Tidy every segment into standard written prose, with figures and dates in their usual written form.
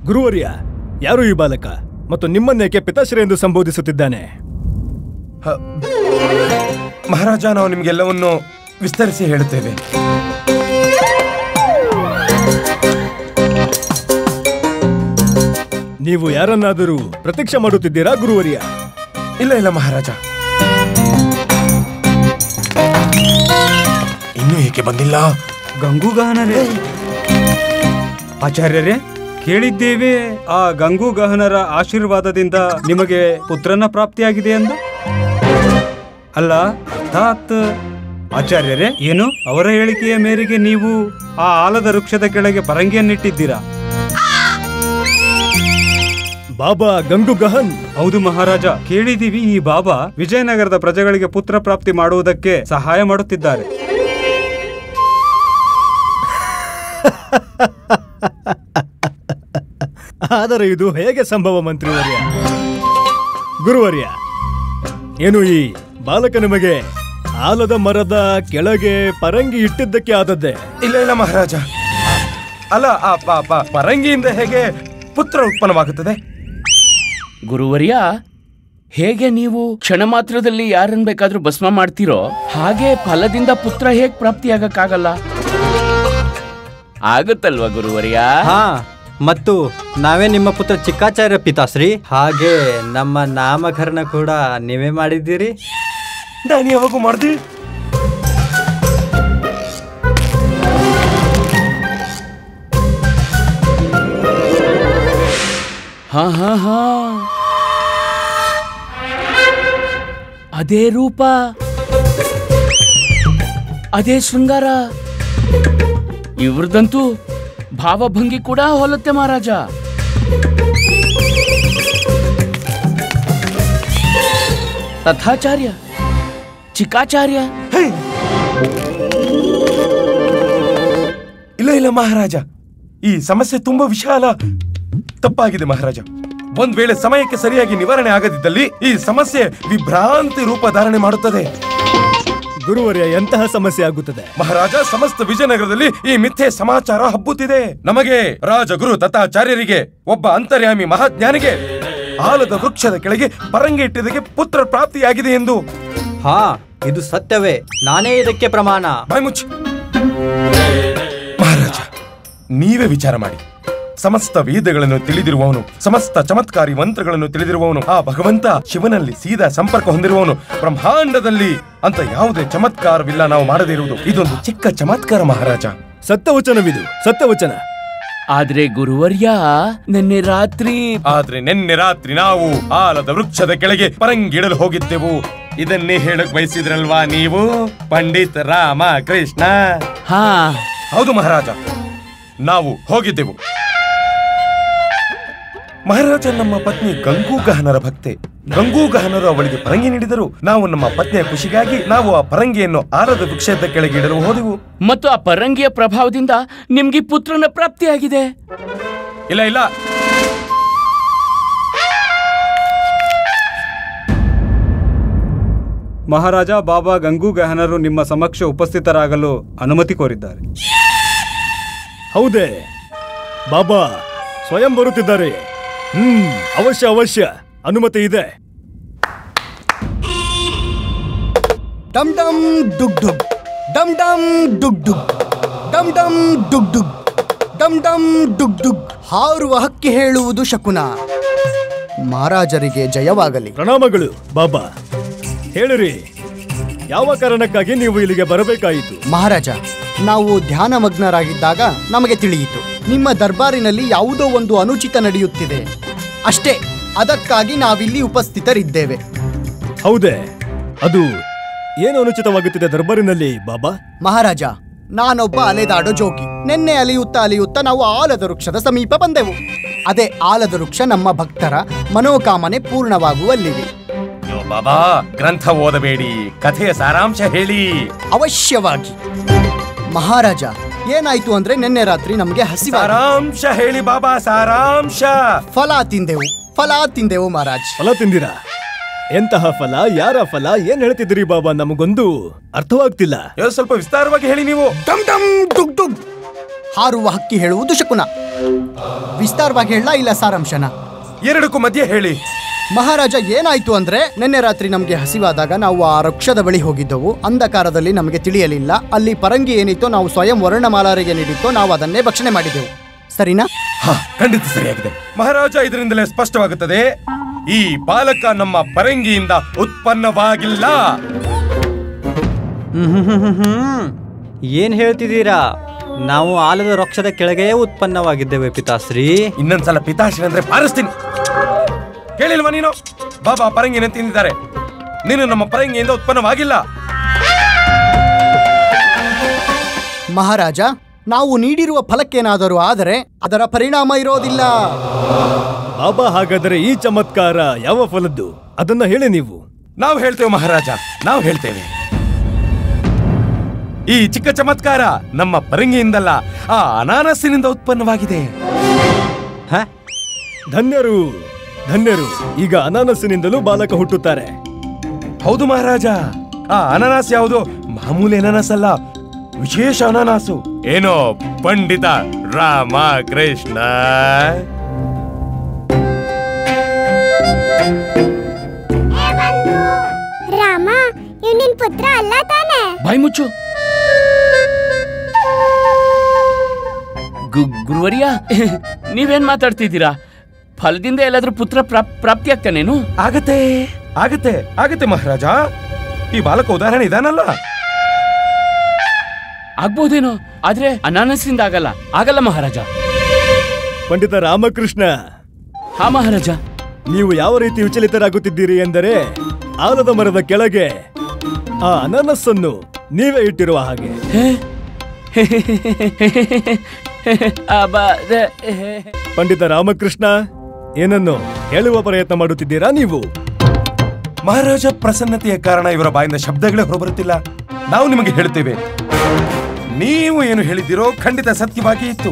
ಗುರುವರ್ಯ, ಯಾರು ಈ ಬಾಲಕ ಮತ್ತು ನಿಮ್ಮನ್ನೇಕೆ ಪಿತಾಶ್ರೀ ಎಂದು ಸಂಬೋಧಿಸುತ್ತಿದ್ದಾನೆ? ಮಹಾರಾಜ, ನಾವು ನಿಮಗೆಲ್ಲವನ್ನು ವಿಸ್ತರಿಸಿ ಹೇಳುತ್ತೇವೆ. ನೀವು ಯಾರನ್ನಾದರೂ ಪ್ರತೀಕ್ಷೆ ಮಾಡುತ್ತಿದ್ದೀರಾ ಗುರುವರ್ಯ? ಇಲ್ಲ ಮಹಾರಾಜ, ಇನ್ನೂ ಏಕೆ ಬಂದಿಲ್ಲ? ಗಂಗುಗಹನರೇ, ಆಚಾರ್ಯರೇ, ಕೇಳಿದ್ದೇವೆ ಆ ಗಂಗುಗಹನರ ಆಶೀರ್ವಾದದಿಂದ ನಿಮಗೆ ಪುತ್ರನ ಪ್ರಾಪ್ತಿಯಾಗಿದೆ ಎಂದು. ಅಲ್ಲ, ಅರ್ಥಾತ್ ಆಚಾರ್ಯರೇ, ಏನು ಅವರ ಹೇಳಿಕೆಯ ಮೇರೆಗೆ ನೀವು ಆ ಆಲದ ವೃಕ್ಷದ ಕೆಳಗೆ ಪರಂಗಿಯನ್ನಿಟ್ಟಿದ್ದೀರಾ? ಬಾಬಾ ಗಂಗುಗಹನ್? ಹೌದು ಮಹಾರಾಜ, ಕೇಳಿದೀವಿ ಈ ಬಾಬಾ ವಿಜಯನಗರದ ಪ್ರಜೆಗಳಿಗೆ ಪುತ್ರ ಪ್ರಾಪ್ತಿ ಮಾಡುವುದಕ್ಕೆ ಸಹಾಯ ಮಾಡುತ್ತಿದ್ದಾರೆ. ಆದರೆ ಇದು ಹೇಗೆ ಸಂಭವ ಮಂತ್ರಿವರ್ಯ? ಗುರುವರ್ಯ, ಏನು ಈ ಬಾಲಕ ನಿಮಗೆ ಆಲದ ಮರದ ಕೆಳಗೆ ಪರಂಗಿ ಇಟ್ಟಿದ್ದಕ್ಕೆ ಆದದ್ದೇ? ಇಲ್ಲ ಮಹಾರಾಜ, ಅಲ್ಲ, ಪರಂಗಿಯಿಂದ ಹೇಗೆ ಪುತ್ರ ಉತ್ಪನ್ನವಾಗುತ್ತದೆ? ಗುರುವರ್ಯ, ಹೇಗೆ ನೀವು ಕ್ಷಣ ಮಾತ್ರದಲ್ಲಿ ಯಾರನ್ನ ಬೇಕಾದ್ರೂ ಭಸ್ಮ ಮಾಡ್ತೀರೋ ಹಾಗೆ ಫಲದಿಂದ ಪುತ್ರ ಹೇಗ್ ಪ್ರಾಪ್ತಿಯಾಗಕ್ಕಾಗಲ್ಲ? ಆಗುತ್ತಲ್ವಾ ಗುರುವರ್ಯ? ಹಾ, ಮತ್ತು ನಾವೇ ನಿಮ್ಮ ಪುತ್ರ ಚಿಕ್ಕಾಚಾರ್ಯ ಪಿತಾಶ್ರೀ. ಹಾಗೆ ನಮ್ಮ ನಾಮಕರಣ ಕೂಡ ನೀವೇ ಮಾಡಿದ್ದೀರಿ. ನಾನು ಯಾವಾಗ ಮಾಡ್ದಿ? ಹಾ, ಅದೇ ರೂಪ, ಅದೇ ಶೃಂಗಾರ, ಇವ್ರದಂತೂ ಭಾವಭಂಗಿ ಕೂಡ ಹೋಲುತ್ತೆ ಮಹಾರಾಜ. ತಥಾಚಾರ್ಯ, ಚಿಕ್ಕಾಚಾರ್ಯ. ಇಲ್ಲ ಮಹಾರಾಜ, ಈ ಸಮಸ್ಯೆ ತುಂಬಾ ವಿಶಾಲ. ತಪ್ಪಾಗಿದೆ ಮಹಾರಾಜ. ಒಂದ್ ವೇಳೆ ಸಮಯಕ್ಕೆ ಸರಿಯಾಗಿ ನಿವಾರಣೆ ಆಗದಿದ್ದಲ್ಲಿ ಈ ಸಮಸ್ಯೆ ವಿಭ್ರಾಂತಿ ರೂಪ ಧಾರಣೆ ಮಾಡುತ್ತದೆ. ಗುರುವರ್ಯ, ಎಂತಹ ಸಮಸ್ಯೆ ಆಗುತ್ತದೆ? ಮಹಾರಾಜ, ಸಮಸ್ತ ವಿಜಯನಗರದಲ್ಲಿ ಈ ಮಿಥ್ಯೆ ಸಮಾಚಾರ ಹಬ್ಬುತ್ತಿದೆ. ನಮಗೆ ರಾಜಗುರು ತಥಾಚಾರ್ಯರಿಗೆ, ಒಬ್ಬ ಅಂತರ್ಯಾಮಿ ಮಹಾಜ್ಞಾನಿಗೆ ಆಲದ ವೃಕ್ಷದ ಕೆಳಗೆ ಪರಂಗಿ ಇಟ್ಟಿದ್ದಕ್ಕೆ ಪುತ್ರ ಪ್ರಾಪ್ತಿಯಾಗಿದೆ ಎಂದು. ಹಾ, ಇದು ಸತ್ಯವೇ. ನಾನೇ ಇದಕ್ಕೆ ಪ್ರಮಾಣ. ಬಾಯ್ಮುಚ್ಚಿ. ಮಹಾರಾಜ, ನೀವೇ ವಿಚಾರ ಮಾಡಿ. ಸಮಸ್ತ ವೇದಗಳನ್ನು ತಿಳಿದಿರುವವನು, ಸಮಸ್ತ ಚಮತ್ಕಾರಿ ಮಂತ್ರಗಳನ್ನು ತಿಳಿದಿರುವವನು, ಆ ಭಗವಂತ ಶಿವನಲ್ಲಿ ಸೀದಾ ಸಂಪರ್ಕ ಹೊಂದಿರುವವನು, ಬ್ರಹ್ಮಾಂಡದಲ್ಲಿ ಅಂತ ಯಾವುದೇ ಚಮತ್ಕಾರವಿಲ್ಲ ನಾವು ಮಾಡದೇ ಇರುವುದು. ಇದೊಂದು ಚಿಕ್ಕ ಚಮತ್ಕಾರ ಮಹಾರಾಜ. ಸತ್ಯವಚನವಿದು, ಸತ್ಯವಚನ. ಆದ್ರೆ ಗುರುವರ್ಯ, ನಿನ್ನೆ ರಾತ್ರಿ ನಾವು ಆಲದ ವೃಕ್ಷದ ಕೆಳಗೆ ಪರಂಗಿಡಲು ಹೋಗಿದ್ದೆವು. ಇದನ್ನೇ ಹೇಳಕ್ ಬಯಸಿದ್ರಲ್ವಾ ನೀವು, ಪಂಡಿತ್ ರಾಮ ಕೃಷ್ಣ? ಹಾ, ಹೌದು ಮಹಾರಾಜ, ನಾವು ಹೋಗಿದ್ದೆವು. ಮಹಾರಾಜ, ನಮ್ಮ ಪತ್ನಿ ಗಂಗೂಗಹನರ ಭಕ್ತೆ. ಗಂಗೂಗಹನರು ಅವಳಿಗೆ ಪರಂಗಿ ನೀಡಿದರು. ನಾವು ನಮ್ಮ ಪತ್ನಿಯ ಖುಷಿಗಾಗಿ ನಾವು ಆ ಪರಂಗಿಯನ್ನು ಆಲದ ವೃಕ್ಷದ ಕೆಳಗೆ ಇಡಲು ಹೋದೆವು. ಮತ್ತು ಆ ಪರಂಗಿಯ ಪ್ರಭಾವದಿಂದ ನಿಮ್ಗೆ ಪುತ್ರನ ಪ್ರಾಪ್ತಿಯಾಗಿದೆ. ಇಲ್ಲ, ಮಹಾರಾಜ, ಬಾಬಾ ಗಂಗೂಗಹನರು ನಿಮ್ಮ ಸಮಕ್ಷ ಉಪಸ್ಥಿತರಾಗಲು ಅನುಮತಿ ಕೋರಿದ್ದಾರೆ. ಹೌದೇ? ಬಾಬಾ ಸ್ವಯಂ ಬರುತ್ತಿದ್ದಾರೆ. ಅವಶ್ಯ ಅನುಮತಿ ಇದೆ. ಡಮ್ ಡಮ್ ಡುಗ್ ಡುಗ್, ಡಮ್ ಡಮ್ ಡುಗ್ ಡುಗ್, ಡಮ್ ಡಮ್ ಡುಗ್ ಡುಗ್, ಡಮ್ ಡಮ್ ಡುಗ್ ಡುಗ್. ಹಾರುವ ಹಕ್ಕಿ ಹೇಳುವುದು ಶಕುನ. ಮಹಾರಾಜರಿಗೆ ಜಯವಾಗಲಿ. ಪ್ರಣಾಮಗಳು ಬಾಬಾ. ಹೇಳಿರಿ, ಯಾವ ಕಾರಣಕ್ಕಾಗಿ ನೀವು ಇಲ್ಲಿಗೆ ಬರಬೇಕಾಯಿತು? ಮಹಾರಾಜ, ನಾವು ಧ್ಯಾನ ಮಗ್ನರಾಗಿದ್ದಾಗ ನಮಗೆ ತಿಳಿಯಿತು ನಿಮ್ಮ ದರ್ಬಾರಿನಲ್ಲಿ ಯಾವುದೋ ಒಂದು ಅನುಚಿತ ನಡೆಯುತ್ತಿದೆ. ಅಷ್ಟೇ, ಅದಕ್ಕಾಗಿ ನಾವಿಲ್ಲಿ ಉಪಸ್ಥಿತರಿದ್ದೇವೆ. ಹೌದೇ? ಅದು ಏನು ಅನುಚಿತವಾಗುತ್ತಿದೆ ದರ್ಬಾರಿನಲ್ಲಿ ಬಾಬಾ? ಮಹಾರಾಜ, ನಾನೊಬ್ಬ ಅಲೆದಾಡೋ ಜೋಗಿ. ನಿನ್ನೆ ಅಲಿಯುತ್ತಾ ನಾವು ಆಲದ ವೃಕ್ಷದ ಸಮೀಪ ಬಂದೆವು. ಅದೇ ಆಲದ ವೃಕ್ಷ ನಮ್ಮ ಭಕ್ತರ ಮನೋಕಾಮನೆ ಪೂರ್ಣವಾಗುವಲ್ಲಿವೆ. ಬಾಬಾ, ಗ್ರಂಥ ಓದಬೇಡಿ, ಕಥೆಯ ಸಾರಾಂಶ ಹೇಳಿ. ಅವಶ್ಯವಾಗಿ ಮಹಾರಾಜ. ಏನಾಯ್ತು ಅಂದ್ರೆ ನಿನ್ನೆ ರಾತ್ರಿ ನಮಗೆ ಹಸಿವು. ಸಾರಾಂಶ ಹೇಳಿ ಬಾಬಾ, ಸಾರಾಂಶ. ಫಲ ತಿಂದೆವು ಮಹಾರಾಜ್. ಫಲ ತಿಂದಿರಾ? ಎಂತಹ ಫಲ? ಯಾರ ಫಲ? ಏನ್ ಹೇಳ್ತಿದ್ದೀರಿ ಬಾಬಾ? ನಮಗೊಂದು ಅರ್ಥವಾಗ್ತಿಲ್ಲ. ಸ್ವಲ್ಪ ವಿಸ್ತಾರವಾಗಿ ಹೇಳಿ ನೀವು. ಡಮ್ ಡಮ್ ಡುಗ್ ಡುಗ್. ಹಾರುವ ಹಕ್ಕಿ ಹೇಳುವುದು ಶಕುನ. ವಿಸ್ತಾರವಾಗಿ ಹೇಳ ಇಲ್ಲ ಸಾರಾಂಶನ? ಎರಡಕ್ಕೂ ಮಧ್ಯೆ ಹೇಳಿ. ಮಹಾರಾಜ, ಏನಾಯ್ತು ಅಂದ್ರೆ ನಿನ್ನೆ ರಾತ್ರಿ ನಮಗೆ ಹಸಿವಾದಾಗ ನಾವು ಆ ವೃಕ್ಷದ ಬಳಿ ಹೋಗಿದ್ದೆವು. ಅಂಧಕಾರದಲ್ಲಿ ನಮಗೆ ತಿಳಿಯಲಿಲ್ಲ. ಅಲ್ಲಿ ಪರಂಗಿ ಏನಿತ್ತೋ ನಾವು ಸ್ವಯಂ ವರ್ಣಮಾಲಾರಿಗೆ ನೀಡಿತ್ತೋ ನಾವು ಅದನ್ನೇ ಭಕ್ಷಣೆ ಮಾಡಿದೆವು. ಸರಿನಾ? ಖಂಡಿತ ಸರಿಯಾಗಿದೆ ಮಹಾರಾಜ. ಇದರಿಂದಲೇ ಸ್ಪಷ್ಟವಾಗುತ್ತದೆ ಈ ಬಾಲಕ ನಮ್ಮ ಪರಂಗಿಯಿಂದ ಉತ್ಪನ್ನವಾಗಿಲ್ಲ. ಏನ್ ಹೇಳ್ತಿದ್ದೀರಾ? ನಾವು ಆಲದ ವೃಕ್ಷದ ಕೆಳಗೆ ಉತ್ಪನ್ನವಾಗಿದ್ದೇವೆ ಪಿತಾಶ್ರೀ. ಇನ್ನೊಂದ್ಸಲ ಪಿತಾಶ್ರೀ ಅಂದ್ರೆ ಪಾರಿಸ್ತೀನಿ. ಕೇಳಿಲ್ವಾ ನೀನು? ಬಾಬಾ ಪರಂಗಿನ ತಿಂದಿದ್ದಾರೆ. ನೀನು ನಮ್ಮ ಪರಂಗಿಯಿಂದ ಉತ್ಪನ್ನವಾಗಿಲ್ಲ. ಮಹಾರಾಜ, ನಾವು ನೀಡಿರುವ ಫಲಕ್ಕೇನಾದರೂ ಆದರೆ ಅದರ ಪರಿಣಾಮ ಇರೋದಿಲ್ಲ. ಬಾಬಾ, ಹಾಗಾದರೆ ಈ ಚಮತ್ಕಾರ ಯಾವ ಫಲದ್ದು ಅದನ್ನ ಹೇಳಿ ನೀವು. ನಾವು ಹೇಳ್ತೇವೆ ಮಹಾರಾಜ, ನಾವು ಹೇಳ್ತೇವೆ. ಈ ಚಿಕ್ಕ ಚಮತ್ಕಾರ ನಮ್ಮ ಪರಂಗಿಯಿಂದಲ್ಲ, ಆ ಅನಾನಸ್ಸಿನಿಂದ ಉತ್ಪನ್ನವಾಗಿದೆ. ಧನ್ಯರು ಧನ್ಯರು. ಈಗ ಅನಾನಸ್ಸಿನಿಂದಲೂ ಬಾಲಕ ಹುಟ್ಟುತ್ತಾರೆ. ಹೌದು ಮಹಾರಾಜ. ಆ ಅನಾನಸ್ ಯಾವುದು? ಮಾಮೂಲಿ ಅನಾನಸ್ ಅಲ್ಲ, ವಿಶೇಷ ಅನಾನಸು. ಏನೋ ಪಂಡಿತ ರಾಮಕೃಷ್ಣ, ರಾಮ, ಇವ್ ನಿನ್ ಪುತ್ರ ಅಲ್ಲ ತಾನೆ? ಬಾಯಿ ಮುಚ್ಚು. ಗುರುವರಿಯ, ನೀವೇನ್ ಮಾತಾಡ್ತಿದ್ದೀರಾ? ಫಲದಿಂದ ಎಲ್ಲಾದ್ರೂ ಪುತ್ರ ಪ್ರಾಪ್ತಿ ಆಗ್ತಾನೇನು? ಆಗತ್ತೆ ಆಗತ್ತೆ ಆಗತ್ತೆ ಮಹಾರಾಜ. ಈ ಬಾಲಕ ಉದಾಹರಣೆ ಇದಾನಲ್ಲ. ಆಗ್ಬೋದೇನೋ, ಆದ್ರೆ ಅನಾನಸ್ಸಿಂದ ಆಗಲ್ಲ ಮಹಾರಾಜ. ಪಂಡಿತ ರಾಮಕೃಷ್ಣ. ಹಾ ಮಹಾರಾಜ. ನೀವು ಯಾವ ರೀತಿ ವಿಚಲಿತರಾಗುತ್ತಿದ್ದೀರಿ ಎಂದರೆ ಆಲದ ಮರದ ಕೆಳಗೆ ಆ ಅನಾನಸ್ಸನ್ನು ನೀವೇ ಇಟ್ಟಿರುವ ಹಾಗೆ. ಪಂಡಿತ ರಾಮಕೃಷ್ಣ, ಏನನ್ನು ಹೇಳುವ ಪ್ರಯತ್ನ ಮಾಡುತ್ತಿದ್ದೀರಾ ನೀವು? ಮಹಾರಾಜ ಪ್ರಸನ್ನತೆಯ ಕಾರಣ ಇವರ ಬಾಯಿಂದ ಶಬ್ದಗಳೇ ಹೊರಬರುತ್ತಿಲ್ಲ. ನಾವು ನಿಮಗೆ ಹೇಳುತ್ತೇವೆ, ನೀವು ಏನು ಹೇಳಿದ್ದೀರೋ ಖಂಡಿತ ಸತ್ಯವಾಗಿ ಇತ್ತು.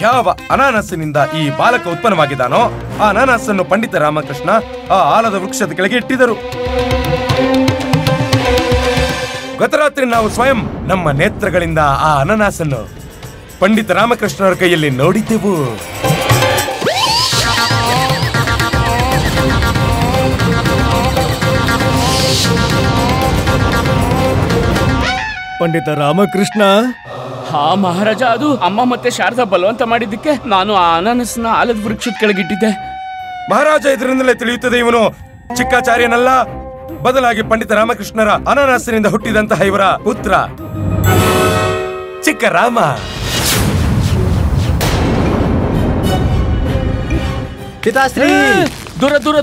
ಯಾವ ಅನಾನಸ್ಸಿನಿಂದ ಈ ಬಾಲಕ ಉತ್ಪನ್ನವಾಗಿದ್ದಾನೋ ಆ ಅನಾನಸ್ಸನ್ನು ಪಂಡಿತ ರಾಮಕೃಷ್ಣ ಆ ಆಲದ ವೃಕ್ಷದ ಕೆಳಗೆ ಇಟ್ಟಿದ್ದರು. ಗತರಾತ್ರಿ ನಾವು ಸ್ವಯಂ ನಮ್ಮ ನೇತ್ರಗಳಿಂದ ಆ ಅನಾನಸ್ಸನ್ನು ಪಂಡಿತ ರಾಮಕೃಷ್ಣರ ಕೈಯಲ್ಲಿ ನೋಡಿದ್ದೆವು. ಪಂಡಿತ ರಾಮಕೃಷ್ಣ. ಹಾ ಮಹಾರಾಜ, ಅದು ಅಮ್ಮ ಮತ್ತೆ ಶಾರದಾ ಬಲವಂತ ಮಾಡಿದ್ದಕ್ಕೆ ನಾನು ಆ ಅನಾನಸ್ನ ಆಲದ ವೃಕ್ಷದ ಕೆಳಗಿಟ್ಟಿದ್ದೆ. ಮಹಾರಾಜ, ಇದರಿಂದಲೇ ತಿಳಿಯುತ್ತದೆ ಇವನು ಚಿಕ್ಕಾಚಾರ್ಯನಲ್ಲ, ಬದಲಾಗಿ ಪಂಡಿತ ರಾಮಕೃಷ್ಣರ ಅನಾನಸ್ಸಿನಿಂದ ಹುಟ್ಟಿದಂತಹ ಇವರ ಪುತ್ರ ಚಿಕ್ಕ ರಾಮ. ಪಿತಾಶ್ರೀ, ದೂರ ದೂರ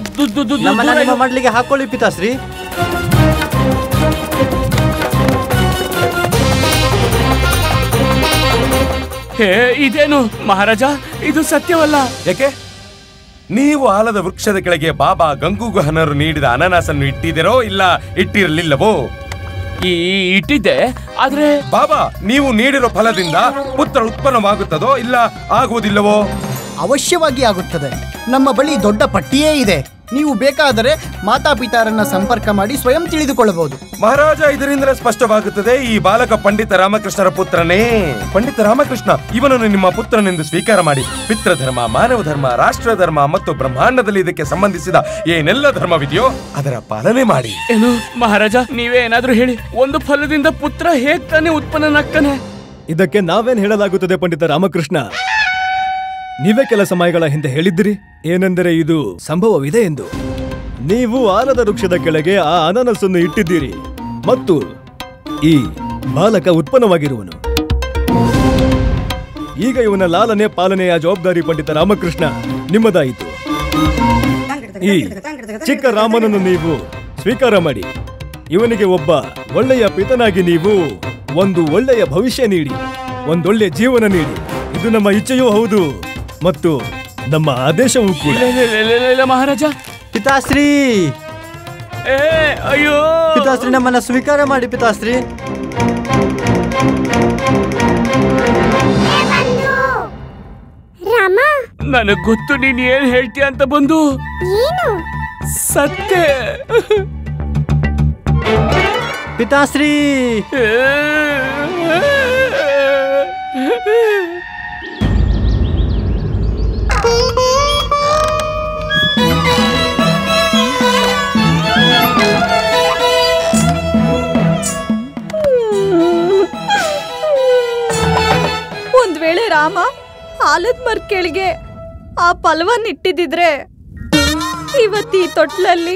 ನಿಮ್ಮ ಮಡ್ಲಿಗೆ ಹಾಕೊಳ್ಳಿ ಪಿತಾಶ್ರೀ. ಹೇ, ಇದೇನು ಮಹಾರಾಜ? ಇದು ಸತ್ಯವಲ್ಲ. ಯಾಕೆ? ನೀವು ಆಲದ ವೃಕ್ಷದ ಕೆಳಗೆ ಬಾಬಾ ಗಂಗೂಗಹನರು ನೀಡಿದ ಅನಾನಸನ್ನು ಇಟ್ಟಿದ್ದೀರೋ ಇಲ್ಲ ಇಟ್ಟಿರಲಿಲ್ಲವೋ? ಇಟ್ಟಿದ್ದೆ. ಆದ್ರೆ ಬಾಬಾ, ನೀವು ನೀಡಿರೋ ಫಲದಿಂದ ಪುತ್ರ ಉತ್ಪನ್ನವಾಗುತ್ತದೋ ಇಲ್ಲ ಆಗುವುದಿಲ್ಲವೋ? ಅವಶ್ಯವಾಗಿ ಆಗುತ್ತದೆ. ನಮ್ಮ ಬಳಿ ದೊಡ್ಡ ಪಟ್ಟಿಯೇ ಇದೆ. ನೀವು ಬೇಕಾದರೆ ಮಾತಾಪಿತಾರನ್ನ ಸಂಪರ್ಕ ಮಾಡಿ ಸ್ವಯಂ ತಿಳಿದುಕೊಳ್ಳಬಹುದು. ಮಹಾರಾಜ, ಇದರಿಂದಲೇ ಸ್ಪಷ್ಟವಾಗುತ್ತದೆ ಈ ಬಾಲಕ ಪಂಡಿತ ರಾಮಕೃಷ್ಣರ ಪುತ್ರನೇ. ಪಂಡಿತ ರಾಮಕೃಷ್ಣ, ಇವನನ್ನು ನಿಮ್ಮ ಪುತ್ರನೆಂದು ಸ್ವೀಕಾರ ಮಾಡಿ ಪಿತೃಧರ್ಮ, ಮಾನವ ಧರ್ಮ, ರಾಷ್ಟ್ರ ಧರ್ಮ ಮತ್ತು ಬ್ರಹ್ಮಾಂಡದಲ್ಲಿ ಇದಕ್ಕೆ ಸಂಬಂಧಿಸಿದ ಏನೆಲ್ಲ ಧರ್ಮವಿದೆಯೋ ಅದರ ಪಾಲನೆ ಮಾಡಿ. ಏನು ಮಹಾರಾಜ, ನೀವೇ ಏನಾದ್ರೂ ಹೇಳಿ, ಒಂದು ಫಲದಿಂದ ಪುತ್ರ ಹೇಗ್ ತಾನೇ ಉತ್ಪನ್ನನಾಗ್ತಾನೆ? ಇದಕ್ಕೆ ನಾವೇನ್ ಹೇಳಲಾಗುತ್ತದೆ ಪಂಡಿತ ರಾಮಕೃಷ್ಣ? ನೀವೇ ಕೆಲ ಸಮಯಗಳ ಹಿಂದೆ ಹೇಳಿದ್ದಿರಿ ಏನೆಂದರೆ ಇದು ಸಂಭವವಿದೆ ಎಂದು. ನೀವು ಆಲದ ವೃಕ್ಷದ ಕೆಳಗೆ ಆ ಅನಾನಸ್ಸನ್ನು ಇಟ್ಟಿದ್ದೀರಿ ಮತ್ತು ಈ ಬಾಲಕ ಉತ್ಪನ್ನವಾಗಿರುವನು. ಈಗ ಇವನ ಲಾಲನೆ ಪಾಲನೆಯ ಜವಾಬ್ದಾರಿ ಪಂಡಿತ ರಾಮಕೃಷ್ಣ ನಿಮ್ಮದಾಯಿತು. ಈ ಚಿಕ್ಕ ರಾಮನನ್ನು ನೀವು ಸ್ವೀಕಾರ ಮಾಡಿ. ಇವನಿಗೆ ಒಬ್ಬ ಒಳ್ಳೆಯ ಪಿತನಾಗಿ ನೀವು ಒಂದು ಒಳ್ಳೆಯ ಭವಿಷ್ಯ ನೀಡಿ, ಒಂದೊಳ್ಳೆಯ ಜೀವನ ನೀಡಿ. ಇದು ನಮ್ಮ ಇಚ್ಛೆಯೂ ಹೌದು ಮತ್ತು ನಮ್ಮ ಆದೇಶವೂ ಕೂಡ. ಮಹಾರಾಜ. ಪಿತಾಶ್ರೀ, ಅಯ್ಯೋ ಪಿತಾಶ್ರೀ, ನಮ್ಮನ್ನ ಸ್ವೀಕಾರ ಮಾಡಿ ಪಿತಾಶ್ರೀ. ರಾಮ, ನನಗ್ ಗೊತ್ತು ನೀನ್ ಏನ್ ಹೇಳ್ತೀಯ ಅಂತ. ಬಂದು ಏನು ಸತ್ಯ. ಪಿತಾಶ್ರೀ, ರಾಮ ಆಲದ ಮರ ಕೆಳಗೆ ಆ ಫಲವನ್ನ ಇಟ್ಟಿದ್ರೆ ಇವತ್ತಿ ತೊಟ್ಲಲ್ಲಿ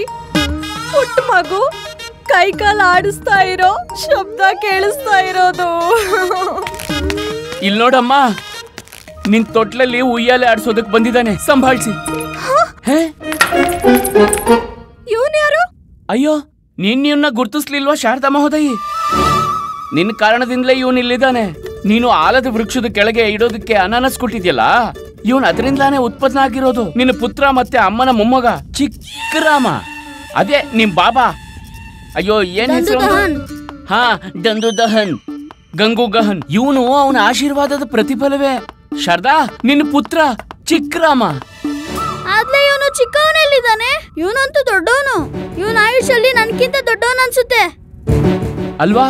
ಪುಟ್ಟ ಮಗು ಕೈಕಾಲು ಆಡಿಸ್ತಾ ಇರೋ ಶಬ್ದ ಕೇಳಿಸ್ತಾ ಇರೋದು. ಇಲ್ಲಿ ನೋಡಮ್ಮ, ನಿನ್ ತೊಟ್ಲಲ್ಲಿ ಉಯ್ಯಾಲೆ ಆಡ್ಸೋದಕ್ ಬಂದಿದ್ದಾನೆ, ಸಂಭಾಳಿಸಿ. ಇವನ್ ಯಾರು? ಅಯ್ಯೋ, ನೀನ್ ಗುರ್ತಿಸ್ಲಿಲ್ವಾ ಶಾರದಾ ಮಹೋದಯಿ? ನಿನ್ ಕಾರಣದಿಂದಲೇ ಇವನ್ ಇಲ್ಲಿದ್ದಾನೆ. ನೀನು ಆಲದ ವೃಕ್ಷದ ಕೆಳಗೆ ಇಡೋದಕ್ಕೆ ಅನಾನಸ್ ಕೊಟ್ಟಿದ್ಯಲ್ಲ, ಇವನ್ ಅದರಿಂದಾನೇ ಉತ್ಪನ್ನ ಆಗಿರೋದು. ನಿನ್ನ ಪುತ್ರ ಮತ್ತೆ ಅಮ್ಮನ ಮೊಮ್ಮಗ ಚಿಕ್ಕ ರಾಮ, ಅದೇ ನಿಮ್ ಬಾಬಾ. ಅಯ್ಯೋ, ಏನ್ ಹೆಸರು? ಹಾ, ದಂದು ದಹನ್, ಗಂಗು ಗಹನ್. ಇವನು ಅವನ ಆಶೀರ್ವಾದದ ಪ್ರತಿಫಲವೇ. ಶಾರದಾ, ನಿನ್ನ ಪುತ್ರ ಚಿಕ್ಕ ರಾಮ. ಆದ್ರೆ ಇವನು ಚಿಕ್ಕವನಲ್ಲಿದ್ದಾನೆ, ಇವನಂತೂ ದೊಡ್ಡವನು. ಇವನ ಆಯುಷಲ್ಲಿ ನನ್ಕಿಂತ ದೊಡ್ಡವನು ಅನ್ಸುತ್ತೆ ಅಲ್ವಾ?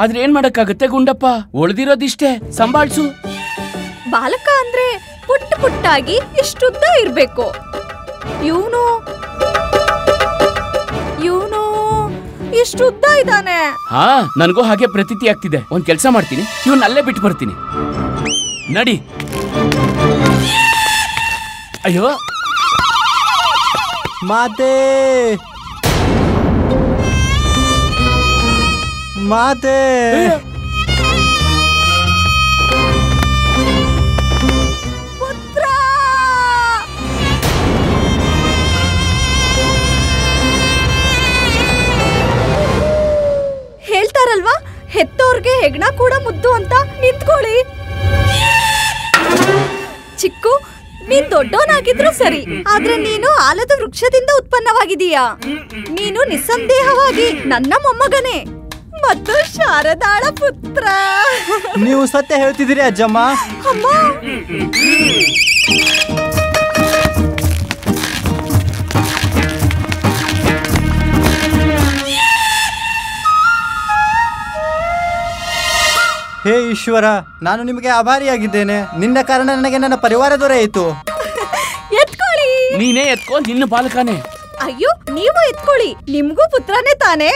ಆದ್ರೆ ಏನ್ ಮಾಡಕ್ಕಾಗತ್ತೆ ಗುಂಡಪ್ಪ, ಉಳ್ದಿರೋದಿಷ್ಟೇ, ಸಂಭಾಳ್ಸು. ಬಾಲಕ ಅಂದ್ರೆ ಪುಟ್ಟ ಪುಟ್ಟಾಗಿ ಇಷ್ಟುದ್ದ ಇರ್ಬೇಕು. ಇವನು ಇಷ್ಟುದ್ದ ಇದ್ದಾನೆ. ಹಾ, ನನಗೂ ಹಾಗೆ ಪ್ರತೀತಿ ಆಗ್ತಿದೆ. ಒಂದ್ ಕೆಲ್ಸ ಮಾಡ್ತೀನಿ, ಇವನ್ ಅಲ್ಲೇ ಬಿಟ್ಟು ಬರ್ತೀನಿ. ನಡಿ. ಅಯ್ಯೋ ಮಾತೆ, ಮಾತೆ, ಪುತ್ರ. ಹೇಳ್ತಾರಲ್ವಾ, ಹೆತ್ತೋರ್ಗೆ ಹೆಗ್ಣ ಕೂಡ ಮುದ್ದು ಅಂತ. ನಿಂತ್ಕೊಳ್ಳಿ. ಚಿಕ್ಕು, ನೀನ್ ದೊಡ್ಡವನಾಗಿದ್ರು ಸರಿ, ಆದ್ರೆ ನೀನು ಆಲದ ವೃಕ್ಷದಿಂದ ಉತ್ಪನ್ನವಾಗಿದೀಯಾ. ನೀನು ನಿಸ್ಸಂದೇಹವಾಗಿ ನನ್ನ ಮೊಮ್ಮಗನೇ ಮತ್ತು ಶಾರದಾಳ ಪುತ್ರ. ನೀವು ಸತ್ಯ ಹೇಳ್ತಿದ್ದೀರಿ ಅಜ್ಜಮ್ಮ. ಅಮ್ಮ, ಹೇ ಈಶ್ವರ, ನಾನು ನಿಮಗೆ ಆಭಾರಿಯಾಗಿದ್ದೇನೆ. ನಿನ್ನ ಕಾರಣ ನನಗೆ ನನ್ನ ಪರಿವಾರ ದೊರೆಯಿತು. ಎತ್ಕೊಳ್ಳಿ. ನೀನೇ ಎತ್ಕೋ, ನಿನ್ನ ಬಾಲಕನೇ. ಅಯ್ಯೋ, ನೀವು ಎತ್ಕೊಳ್ಳಿ, ನಿಮ್ಗೂ ಪುತ್ರನೇ ತಾನೇ.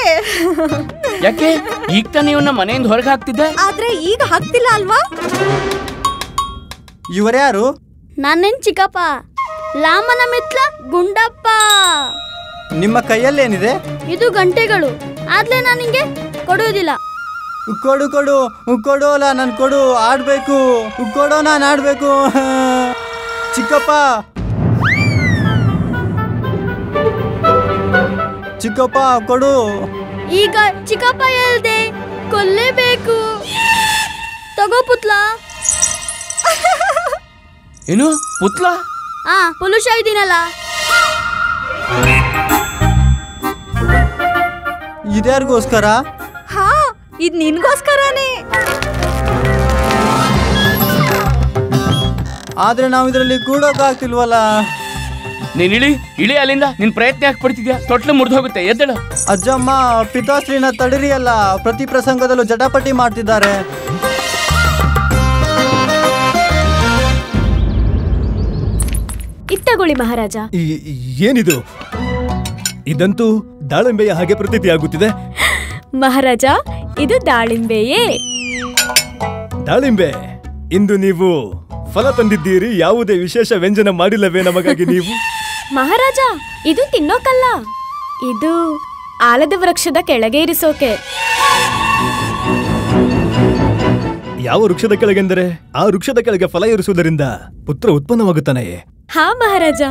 ಯಾಕೆ ಈಗ ತಾನೇ ಇವನ್ನ ಮನೆಯಿಂದ ಹೊರಗೆ ಹಾಕ್ತಿದ್ದೆ? ಆದ್ರೆ ಈಗ ಹಾಕ್ತಿಲ್ಲ ಅಲ್ವಾ? ಇವರ್ಯಾರು? ನಾನೇನ್ ಚಿಕ್ಕಪ್ಪ, ಲಾಮನ ಮಿತ್ರ ಗುಂಡಪ್ಪ. ನಿಮ್ಮ ಕೈಯಲ್ಲೇನಿದೆ? ಇದು ಗಂಟೆಗಳು, ಆದ್ರೆ ನಾನು ನಿಂಗೆ ಕೊಡುವುದಿಲ್ಲ. ಕೊಡು ಕೊಡು ಕೊಡೋಲ್ಲ, ನಾನು ಕೊಡು, ಆಡ್ಬೇಕು. ಕೊಡೋ, ನಾನು ಆಡ್ಬೇಕು. ಚಿಕ್ಕಪ್ಪ, ಚಿಕ್ಕಪ್ಪ ಕೊಡು. ಈಗ ಚಿಕ್ಕಪ್ಪ ಹೇಳ್ದೆ ಕೊಲ್ಲೇಬೇಕು. ತಗೋ ಪುತ್ಲ. ಏನು ಪುತ್ಲ? ಪುಲುಷ ಇದ್ದೀನಲ್ಲ. ಇದ್ಯಾರಿಗೋಸ್ಕರ? ಹಾ, ಇದ್ ನಿನ್ಗೋಸ್ಕರನೇ. ಆದ್ರೆ ನಾವು ಇದರಲ್ಲಿ ಕೂಡೋಕಾಗ್ತಿಲ್ವಲ್ಲ. ನೀನ್ ಇಳಿ ಅಲ್ಲಿಂದ. ನಿನ್ ಪ್ರಯತ್ನ ಯಾಕೆ ಪಡ್ತಿದ್ಯಾ? ತೊಟ್ಲು ಮುರಿದು ಹೋಗುತ್ತೆ, ಎದ್ದೇಳು. ಅಜ್ಜಮ್ಮ, ಪಿತಾಶ್ರೀನ ತಡಿರಿಯಲ್ಲ, ಪ್ರತಿ ಪ್ರಸಂಗದಲ್ಲೂ ಜಟಾಪಟಿ ಮಾಡ್ತಿದ್ದಾರೆ. ಇತ್ತಗೊಳ್ಳಿ ಮಹಾರಾಜ. ಏನಿದು? ಇದಂತೂ ದಾಳಿಂಬೆಯ ಹಾಗೆ ಪ್ರತೀತಿ ಆಗುತ್ತಿದೆ. ಮಹಾರಾಜ, ಇದು ದಾಳಿಂಬೆಯೇ. ದಾಳಿಂಬೆ, ಇಂದು ನೀವು ಫಲ ತಂದಿದ್ದೀರಿ. ಯಾವುದೇ ವಿಶೇಷ ವ್ಯಂಜನ ಮಾಡಿಲ್ಲವೇ ನಮಗಾಗಿ ನೀವು? ಮಹಾರಾಜ, ಇದು ತಿನ್ನೋಕಲ್ಲ, ಇದು ಆಲದ ವೃಕ್ಷದ ಕೆಳಗೆ ಇರಿಸೋಕೆ. ಯಾವ ವೃಕ್ಷದ ಕೆಳಗೆಂದರೆ ಆ ವೃಕ್ಷದ ಕೆಳಗೆ ಫಲ ಇರಿಸುವುದರಿಂದ ಪುತ್ರ ಉತ್ಪನ್ನವಾಗುತ್ತಾನೆಯೇ? ಹಾ ಮಹಾರಾಜ.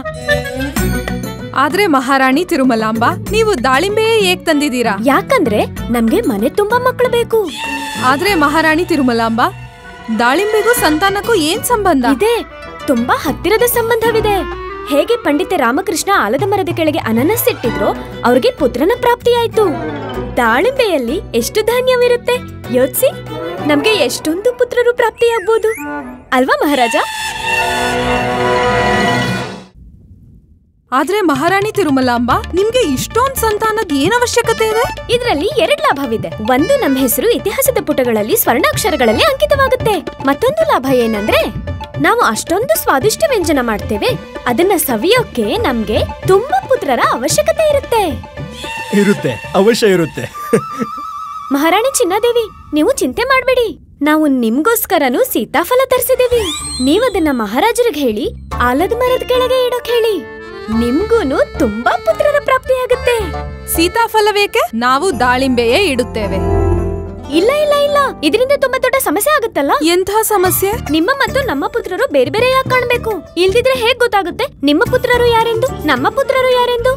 ಆದ್ರೆ ಮಹಾರಾಣಿ ತಿರುಮಲಾಂಬ, ನೀವು ದಾಳಿಂಬೆಯೇ ಏಕ್ ತಂದಿದ್ದೀರಾ? ಯಾಕಂದ್ರೆ ನಮ್ಗೆ ಮನೆ ತುಂಬಾ ಮಕ್ಕಳು ಬೇಕು. ಆದ್ರೆ ಮಹಾರಾಣಿ ತಿರುಮಲಾಂಬ, ದಾಳಿಂಬೆಗೂ ಸಂತಾನಕ್ಕೂ ಏನ್ ಸಂಬಂಧ ಇದೆ? ತುಂಬಾ ಹತ್ತಿರದ ಸಂಬಂಧವಿದೆ. ಹೇಗೆ ಪಂಡಿತ ರಾಮಕೃಷ್ಣ ಆಲದ ಮರದ ಕೆಳಗೆ ಅನನಸ್ ಇಟ್ಟಿದ್ರೋ ಅವ್ರಿಗೆ ಪುತ್ರನ ಪ್ರಾಪ್ತಿಯಾಯ್ತು. ದಾಳಿಂಬೆಯಲ್ಲಿ ಎಷ್ಟು ಧಾನ್ಯವಿರುತ್ತೆ ಯೋಚಿಸಿ, ನಮ್ಗೆ ಎಷ್ಟೊಂದು ಪುತ್ರರು ಪ್ರಾಪ್ತಿಯಾಗ್ಬೋದು ಅಲ್ವಾ ಮಹಾರಾಜ? ಆದ್ರೆ ಮಹಾರಾಣಿ ತಿರುಮಲಾಂಬ, ನಿಮ್ಗೆ ಇಷ್ಟೊಂದು ಸಂತಾನದ ಏನ್ ಅವಶ್ಯಕತೆ ಇದೆ? ಇದರಲ್ಲಿ 2 ಲಾಭವಿದೆ. ಒಂದು, ನಮ್ಮ ಹೆಸರು ಇತಿಹಾಸದ ಪುಟಗಳಲ್ಲಿ ಸ್ವರ್ಣಾಕ್ಷರಗಳಲ್ಲಿ ಅಂಕಿತವಾಗುತ್ತೆ. ಮತ್ತೊಂದು ಲಾಭ ಏನಂದ್ರೆ, ನಾವು ಅಷ್ಟೊಂದು ಸ್ವಾದಿಷ್ಟ ವ್ಯಂಜನ ಮಾಡ್ತೇವೆ, ಅದನ್ನ ಸವಿಯೋಕೆ ನಮ್ಗೆ ತುಂಬಾ ಪುತ್ರರ ಅವಶ್ಯಕತೆ ಇರುತ್ತೆ, ಅವಶ್ಯ ಇರುತ್ತೆ. ಮಹಾರಾಣಿ ಚಿನ್ನಾದೇವಿ, ನೀವು ಚಿಂತೆ ಮಾಡ್ಬೇಡಿ. ನಾವು ನಿಮ್ಗೋಸ್ಕರನು ಸೀತಾಫಲ ತರಿಸಿದೀವಿ. ನೀವದನ್ನ ಮಹಾರಾಜರಿಗೆ ಹೇಳಿ ಆಲದ ಮರದ ಕೆಳಗೆ ಇಡೋಕ್ ಹೇಳಿ. ನಿಮ್ಗೂನು ತುಂಬಾ ಪುತ್ರರ ಪ್ರಾಪ್ತಿಯಾಗುತ್ತೆ. ಸೀತಾಫಲವೇಕೆ? ನಾವು ದಾಳಿಂಬೆಯೇ ಇಡುತ್ತೇವೆ. ಇಲ್ಲ ಇಲ್ಲ ಇಲ್ಲ, ಇದರಿಂದ ತುಂಬಾ ದೊಡ್ಡ ಸಮಸ್ಯೆ ಆಗುತ್ತಲ್ಲ. ಎಂಥ ಸಮಸ್ಯೆ? ನಿಮ್ಮ ಮತ್ತು ನಮ್ಮ ಪುತ್ರರು ಬೇರೆ ಬೇರೆ ಯಾಕೆ ಕಾಣ್ಬೇಕು? ಇಲ್ದಿದ್ರೆ ಹೇಗ್ ಗೊತ್ತಾಗುತ್ತೆ ನಿಮ್ಮ ಪುತ್ರರು ಯಾರೆಂದು, ನಮ್ಮ ಪುತ್ರರು ಯಾರೆಂದು?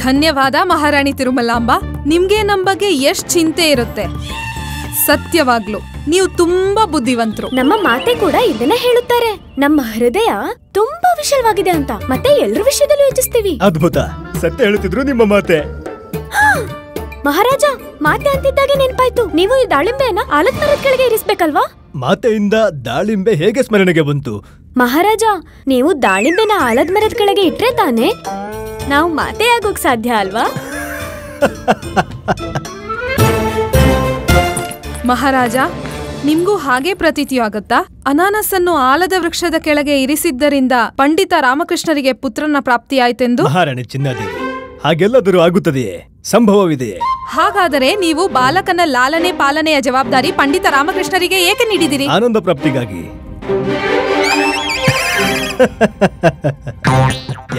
ಧನ್ಯವಾದ ಮಹಾರಾಣಿ ತಿರುಮಲಾಂಬ. ನಿಮ್ಗೆ ನಮ್ ಬಗ್ಗೆ ಎಷ್ಟ್ ಚಿಂತೆ ಇರುತ್ತೆ. ಸತ್ಯವಾಗ್ಲು ನೀವು ತುಂಬಾ ಬುದ್ಧಿವಂತರು. ನಮ್ಮ ಮಾತೆ ಕೂಡ ಇದನ್ನ ಹೇಳುತ್ತಾರೆ. ನಮ್ಮ ಹೃದಯ ತುಂಬಾ ವಿಶಾಲವಾಗಿದೆ ಅಂತ. ಮತ್ತೆ ಎಲ್ರ ವಿಷಯದಲ್ಲೂ ಯೋಚಿಸ್ತೀವಿ. ಅದ್ಭುತ, ಸತ್ಯ ಹೇಳುತ್ತಿದ್ರು ನಿಮ್ಮ ಮಾತೆ. ಮಹಾರಾಜ, ಮಾತೆ ಅಂತಿದ್ದಾಗೆ ನೆನ್ಪಾಯ್ತು. ನೀವು ಈ ದಾಳಿಂಬೆಯನ್ನ ಆಲದ ಮರದ ಕೆಳಗೆ ಇರಿಸ್ಬೇಕಲ್ವಾ? ಮಾತೆಯಿಂದ ದಾಳಿಂಬೆ ಹೇಗೆ ಸ್ಮರಣೆಗೆ ಬಂತು? ಮಹಾರಾಜ, ನೀವು ದಾಳಿಂಬೆನ ಆಲದ ಮರದ ಕೆಳಗೆ ಇಟ್ರೆ ತಾನೆ ನಾವು ಮಾತೆ ಆಗೋಕ್ ಸಾಧ್ಯ ಅಲ್ವಾ? ಮಹಾರಾಜ, ನಿಮ್ಗೂ ಹಾಗೆ ಪ್ರತೀತಿಯಾಗುತ್ತಾ? ಅನಾನಸನ್ನು ಆಲದ ವೃಕ್ಷದ ಕೆಳಗೆ ಇರಿಸಿದ್ದರಿಂದ ಪಂಡಿತ ರಾಮಕೃಷ್ಣರಿಗೆ ಪುತ್ರನ ಪ್ರಾಪ್ತಿಯಾಯ್ತೆಂದು? ಮಹಾರಾಣಿ ಚಿನ್ನಾದೇವಿ, ಹಾಗೆಲ್ಲದರೂ ಆಗುತ್ತದೆಯೇ? ಸಂಭವವಿದೆಯೇ? ಹಾಗಾದರೆ ನೀವು ಬಾಲಕನ ಲಾಲನೆ ಪಾಲನೆಯ ಜವಾಬ್ದಾರಿ ಪಂಡಿತ ರಾಮಕೃಷ್ಣರಿಗೆ ಏಕೆ ನೀಡಿದಿರಿ? ಆನಂದ ಪ್ರಾಪ್ತಿಗಾಗಿ.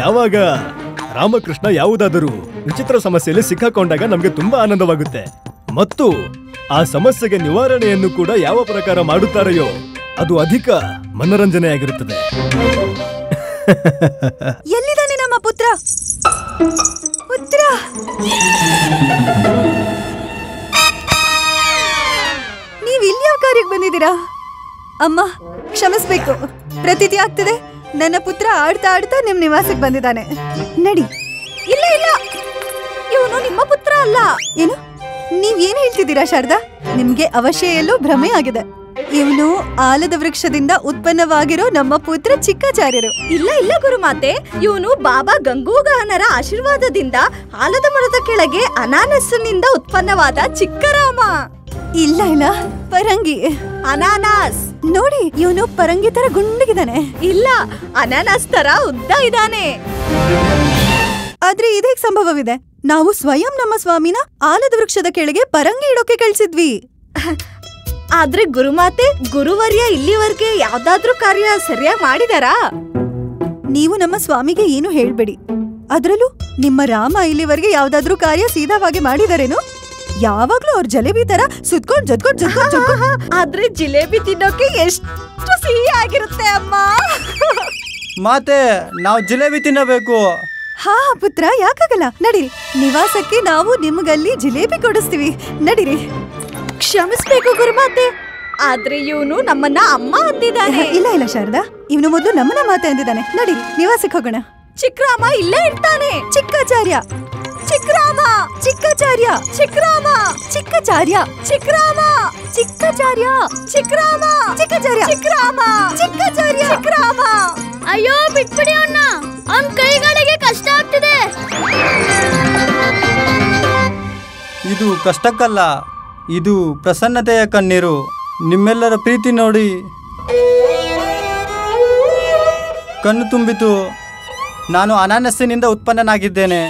ಯಾವಾಗ ರಾಮಕೃಷ್ಣ ಯಾವುದಾದರೂ ವಿಚಿತ್ರ ಸಮಸ್ಯೆಯಲ್ಲಿ ಸಿಕ್ಕಾಕೊಂಡಾಗ ನಮ್ಗೆ ತುಂಬಾ ಆನಂದವಾಗುತ್ತೆ. ಮತ್ತು ಆ ಸಮಸ್ಯೆಗೆ ನಿವಾರಣೆಯನ್ನು ಕೂಡ ಯಾವ ಪ್ರಕಾರ ಮಾಡುತ್ತಾರೆಯೋ ಅದು ಅಧಿಕ ಮನರಂಜನೆಯಾಗಿರುತ್ತದೆ. ಎಲ್ಲಿದ್ದಾನೆ ನಮ್ಮ ಪುತ್ರ? ಪುತ್ರ, ನೀವ್ ಇಲ್ಲಿ ಯಾವ ಕಾರ್ಯಕ್ಕೆ ಬಂದಿದ್ದೀರಾ? ಅಮ್ಮ ಕ್ಷಮಿಸ್ಬೇಕು, ಪ್ರತೀತಿ ಆಗ್ತಿದೆ. ನನ್ನ ಪುತ್ರ ಆಡ್ತಾ ಆಡ್ತಾ ನಿಮ್ ನಿವಾಸಕ್ಕೆ ಬಂದಿದ್ದಾನೆ. ನಡಿ. ಇಲ್ಲ ಇಲ್ಲ, ಇವನು ನಿಮ್ಮ ಪುತ್ರ ಅಲ್ಲ. ಏನು ನೀವ್ ಏನ್ ಹೇಳ್ತಿದ್ದೀರಾ ಶಾರದಾ? ನಿಮ್ಗೆ ಅವಶ್ಯೆಯಲ್ಲೂ ಭ್ರಮೆ ಆಗಿದೆ. ಇವನು ಆಲದ ವೃಕ್ಷದಿಂದ ಉತ್ಪನ್ನವಾಗಿರೋ ನಮ್ಮ ಪುತ್ರ ಚಿಕ್ಕಾಚಾರ್ಯರು. ಇಲ್ಲ ಇಲ್ಲ ಗುರುಮಾತೆ, ಇವನು ಬಾಬಾ ಗಂಗೂಗಹನರ ಆಶೀರ್ವಾದದಿಂದ ಆಲದ ಮರದ ಕೆಳಗೆ ಅನಾನಸ್ಸಿನಿಂದ ಉತ್ಪನ್ನವಾದ ಚಿಕ್ಕರಾಮ. ಇಲ್ಲ ಇಲ್ಲ, ಪರಂಗಿ. ಅನಾನಸ್ ನೋಡಿ, ಇವನು ಪರಂಗಿ ತರ ಗುಂಡಿಗಿದ್ದಾನೆ. ಇಲ್ಲ, ಅನಾನಸ್ ತರ ಉದ್ದ ಇದ್ದಾನೆ. ಆದ್ರೆ ಇದೇಗ್ ಸಂಭವವಿದೆ? ನಾವು ಸ್ವಯಂ ನಮ್ಮ ಸ್ವಾಮಿನ ಆಲದ ವೃಕ್ಷದ ಕೆಳಗೆ ಪರಂಗಿ ಇಡೋಕೆ ಕಳ್ಸಿದ್ವಿ. ಆದ್ರೆ ಗುರುಮಾತೆ, ಗುರುವರ್ಯ ಇಲ್ಲಿವರೆಗೆ ಯಾವ್ದಾದ್ರೂ ಕಾರ್ಯ ಸರಿಯಾಗಿ ಮಾಡಿದಾರಾ? ನೀವು ನಮ್ಮ ಸ್ವಾಮಿಗೆ ಏನು ಹೇಳ್ಬೇಡಿ. ಅದ್ರಲ್ಲೂ ನಿಮ್ಮ ರಾಮ ಇಲ್ಲಿವರೆಗೆ ಯಾವ್ದಾದ್ರೂ ಕಾರ್ಯ ಸೀದಾವಾಗಿ ಮಾಡಿದಾರೇನು? ಯಾವಾಗ್ಲೂ ಅವ್ರ ಜಲೇಬಿ ತರ ಸುತ್ಕೊಂಡ್ ಜೊತ್ಕೊಂಡ್ ಆದ್ರೆ ಜಿಲೇಬಿ ತಿನ್ನೋಕೆ ಎಷ್ಟು ಸಿಹಿ ಆಗಿರುತ್ತೆ ಅಮ್ಮ. ಮಾತೆ, ನಾವು ಜಿಲೇಬಿ ತಿನ್ನಬೇಕು. ಹಾ ಪುತ್ರ, ಯಾಕಾಗಲ್ಲ. ನಡೀರಿ, ನಿವಾಸಕ್ಕೆ ನಾವು ನಿಮ್ಗಲ್ಲಿ ಜಿಲೇಬಿ ಕೊಡಿಸ್ತೀವಿ. ನಡೀರಿ. ಕ್ಷಮಿಸ್ಬೇಕು ಗುರುಮಾತೆ, ಆದ್ರೆ ಇವನು ನಮ್ಮನ್ನ ಅಮ್ಮ ಅಂದಿದ್ದಾನೆ. ಇಲ್ಲ ಇಲ್ಲ ಶಾರದಾ, ಇವನು ಮೊದಲು ನಮ್ಮನ್ನ ಮಾತೆ ಅಂದಿದ್ದಾನೆ. ನಡೀರಿ, ನಿವಾಸಕ್ಕೆ ಹೋಗೋಣ. ಚಿಕ್ಕರಾಮ ಇಲ್ಲೇ ಇರ್ತಾನೆ. ಚಿಕ್ಕಾಚಾರ್ಯ, ಚಿಕ್ಕರಾಮ, ಚಿಕ್ಕಾಚಾರ್ಯ, ಚಿಕ್ಕರಾಮ, ಚಿಕ್ಕಾಚಾರ್ಯ, ಚಿಕ್ಕರಾಮ, ಚಿಕ್ಕಾಚಾರ್ಯ, ಚಿಕ್ಕರಾಮ, ಚಿಕ್ಕಾಚಾರ್ಯ, ಚಿಕ್ಕರಾಮ, ಚಿಕ್ಕಾಚಾರ್ಯ, ಚಿಕ್ಕರಾಮ. ಅಯ್ಯೋ ಬಿಟ್ಬಿಡಿ ಅಣ್ಣ, ಅವ್ನ ಕೈಗಳಿಗೆ ಕಷ್ಟ ಆಗ್ತಿದೆ. ಇದು ಕಷ್ಟಕ್ಕಲ್ಲ, ಇದು ಪ್ರಸನ್ನತೆಯ ಕಣ್ಣೀರು. ನಿಮ್ಮೆಲ್ಲರ ಪ್ರೀತಿ ನೋಡಿ ಕಣ್ಣು ತುಂಬಿತು. ನಾನು ಅನಾನಸ್ಸಿನಿಂದ ಉತ್ಪನ್ನನಾಗಿದ್ದೇನೆ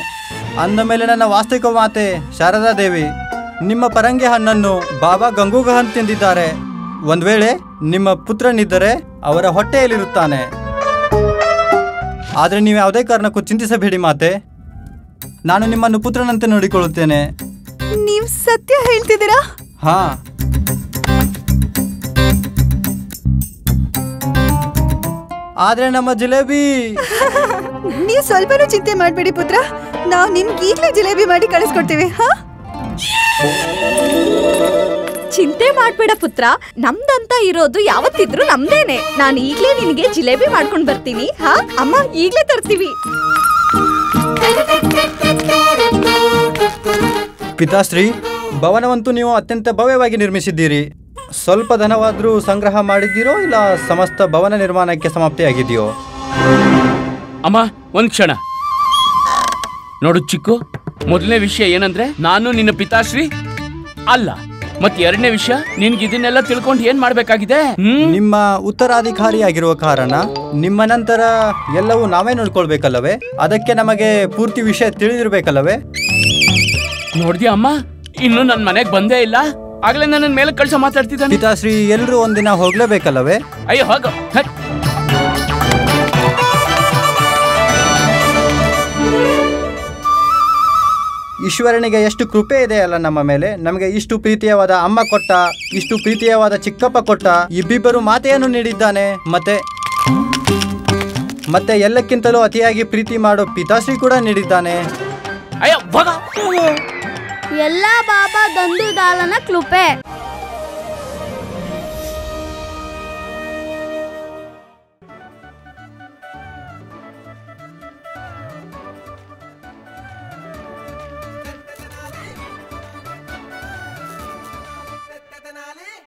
ಅಂದ ಮೇಲೆ ನನ್ನ ವಾಸ್ತವಿಕ ಮಾತೆ ಶಾರದಾ ದೇವಿ ನಿಮ್ಮ ಪರಂಗಿ ಹಣ್ಣನ್ನು ಬಾಬಾ ಗಂಗೂಗಹನ್ ತಿಂದಿದ್ದಾರೆ. ಒಂದ್ ವೇಳೆ ನಿಮ್ಮ ಪುತ್ರನಿದ್ದರೆ ಅವರ ಹೊಟ್ಟೆಯಲ್ಲಿರುತ್ತಾನೆ. ಆದರೆ ನೀವು ಯಾವುದೇ ಕಾರಣಕ್ಕೂ ಚಿಂತಿಸಬೇಡಿ ಮಾತೆ, ನಾನು ನಿಮ್ಮನ್ನು ಪುತ್ರನಂತೆ ನೋಡಿಕೊಳ್ಳುತ್ತೇನೆ. ನೀವು ಸತ್ಯ ಹೇಳ್ತಿದ್ದೀರಾ? ಹಾ. ಆದ್ರೆ ನಮ್ಮ ಜಿಲೇಬಿ. ನೀವು ಸ್ವಲ್ಪನೂ ಚಿಂತೆ ಮಾಡ್ಬೇಡಿ ಪುತ್ರ, ನಾವು ನಿಮ್ಗೆ ಈಗಲೇ ಜಿಲೇಬಿ ಮಾಡಿ ಕಳಿಸ್ಕೊಡ್ತೀವಿ. ಹಾ, ಚಿಂತೆ ಮಾಡ್ಬೇಡ ಪುತ್ರ, ನಮ್ದಂತ ಇರೋದು ಯಾವತ್ತಿದ್ರು ನಮ್ದೇನೆ. ನಾನು ಈಗ್ಲೇ ನಿನಗೆ ಜಿಲೇಬಿ ಮಾಡ್ಕೊಂಡ್ ಬರ್ತೀನಿ. ಹಾ ಅಮ್ಮ, ಈಗ್ಲೇ ತರ್ತೀವಿ. ಪಿತಾಶ್ರೀ, ಭವನವಂತೂ ನೀವು ಅತ್ಯಂತ ಭವ್ಯವಾಗಿ ನಿರ್ಮಿಸಿದ್ದೀರಿ. ಸ್ವಲ್ಪ ಧನವಾದ್ರೂ ಸಂಗ್ರಹ ಮಾಡಿದ್ದೀರೋ ಇಲ್ಲ ಸಮಸ್ತ ಭವನ ನಿರ್ಮಾಣಕ್ಕೆ ಸಮಾಪ್ತಿಯಾಗಿದೆಯೋ? ಅಮ್ಮ ಒಂದ್ ಕ್ಷಣ ನೋಡು ಚಿಕ್ಕು, ಮೊದಲನೇ ವಿಷಯ ಏನಂದ್ರೆ ನಾನು ನಿನ್ನ ಪಿತಾಶ್ರೀ ಅಲ್ಲ. ಮತ್ತೆ ಎರಡನೇ ವಿಷಯ, ನಿನ್ಗೆ ಇದನ್ನೆಲ್ಲ ತಿಳ್ಕೊಂಡು ಏನ್ ಮಾಡ್ಬೇಕಾಗಿದೆ? ನಿಮ್ಮ ಉತ್ತರಾಧಿಕಾರಿಯಾಗಿರುವ ಕಾರಣ ನಿಮ್ಮ ನಂತರ ಎಲ್ಲವೂ ನಾವೇ ನೋಡ್ಕೊಳ್ಬೇಕಲ್ಲವೇ? ಅದಕ್ಕೆ ನಮಗೆ ಪೂರ್ತಿ ವಿಷಯ ತಿಳಿದಿರ್ಬೇಕಲ್ಲವೇ? ನೋಡ್ದ್ಯಾ ಅಮ್ಮ, ಇನ್ನು ನನ್ ಮನೆಗ್ ಬಂದೇ ಇಲ್ಲ. ಆಗ್ಲೇ ನನ್ನ ಮೇಲೆ ಕಳ್ಸ ಮಾತಾಡ್ತಿದ್ದಾನೆ. ಪಿತಾಶ್ರೀ ಎಲ್ರೂ ಒಂದಿನ ಹೋಗ್ಲೇಬೇಕಲ್ಲವೇ? ಅಯ್ಯೋ ಹೋಗೋ. ಈಶ್ವರನಿಗೆ ಎಷ್ಟು ಕೃಪೆ ಇದೆ ಅಲ್ಲ ನಮ್ಮ ಮೇಲೆ. ನಮಗೆ ಇಷ್ಟು ಪ್ರೀತಿಯವಾದ ಅಮ್ಮ ಕೊಟ್ಟ, ಇಷ್ಟು ಪ್ರೀತಿಯವಾದ ಚಿಕ್ಕಪ್ಪ ಕೊಟ್ಟ, ಇಬ್ಬಿಬ್ಬರು ಮಾತೆಯನ್ನು ನೀಡಿದ್ದಾನೆ. ಮತ್ತೆ ಎಲ್ಲಕ್ಕಿಂತಲೂ ಅತಿಯಾಗಿ ಪ್ರೀತಿ ಮಾಡೋ ಪಿತಾಶ್ರೀ ಕೂಡ ನೀಡಿದ್ದಾನೆ. ಅಯ್ಯೋ ಎಲ್ಲ ಬಾಬಾ ದಂದು ದಾಲನ ಕೃಪೆ.